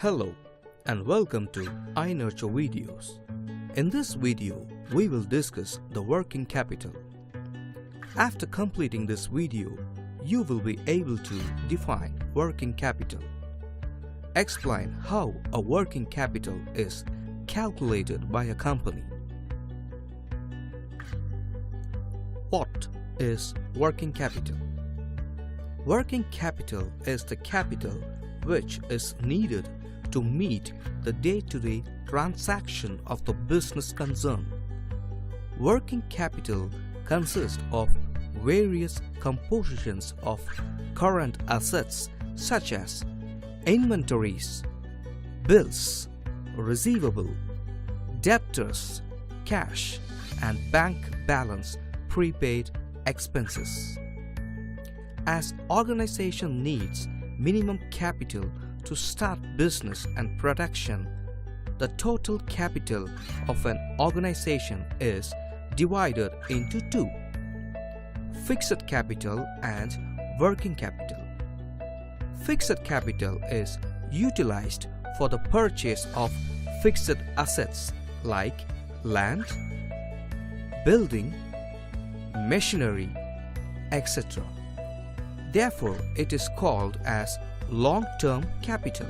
Hello and welcome to iNurture Videos. In this video, we will discuss the working capital. After completing this video, you will be able to define working capital, explain how a working capital is calculated by a company. What is working capital? Working capital is the capital which is needed to meet the day-to-day transaction of the business concern. Working capital consists of various compositions of current assets such as inventories, bills, receivable, debtors, cash, and bank balance prepaid expenses. As organization needs minimum capital to start business and production, the total capital of an organization is divided into two: fixed capital and working capital. Fixed capital is utilized for the purchase of fixed assets like land, building, machinery, etc. Therefore, it is called as long-term capital.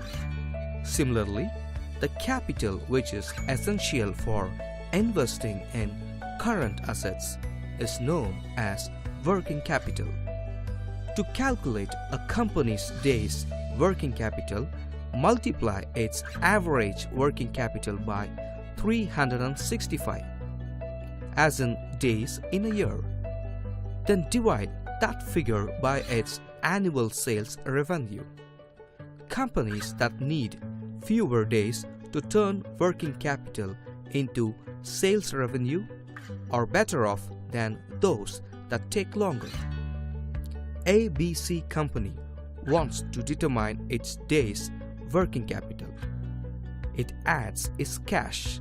Similarly, the capital which is essential for investing in current assets is known as working capital. To calculate a company's days working capital, multiply its average working capital by 365, as in days in a year. Then divide that figure by its annual sales revenue. Companies that need fewer days to turn working capital into sales revenue are better off than those that take longer. ABC Company wants to determine its days working capital. It adds its cash,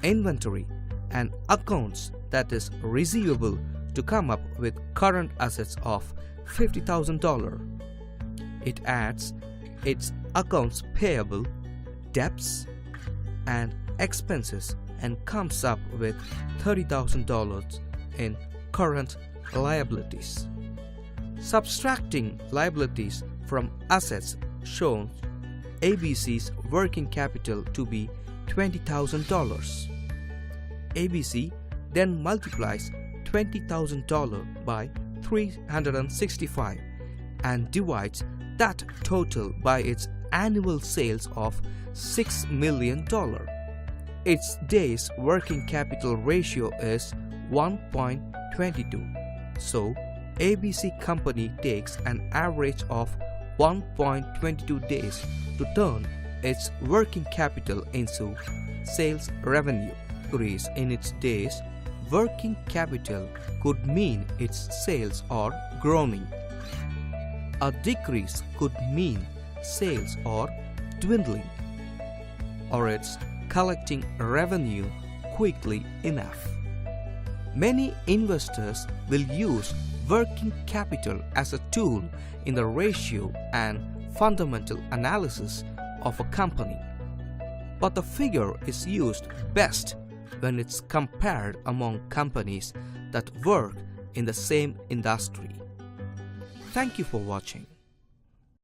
inventory, and accounts that is receivable to come up with current assets of $50,000. It adds its accounts payable, debts, and expenses and comes up with $30,000 in current liabilities. Subtracting liabilities from assets shows ABC's working capital to be $20,000. ABC then multiplies $20,000 by 365 and divides that total by its annual sales of $6 million. Its days working capital ratio is 1.22. So, ABC Company takes an average of 1.22 days to turn its working capital into sales revenue. Increase in its days working capital could mean its sales are growing. A decrease could mean sales are dwindling, or it's collecting revenue quickly enough. Many investors will use working capital as a tool in the ratio and fundamental analysis of a company, but the figure is used best when it's compared among companies that work in the same industry. Thank you for watching.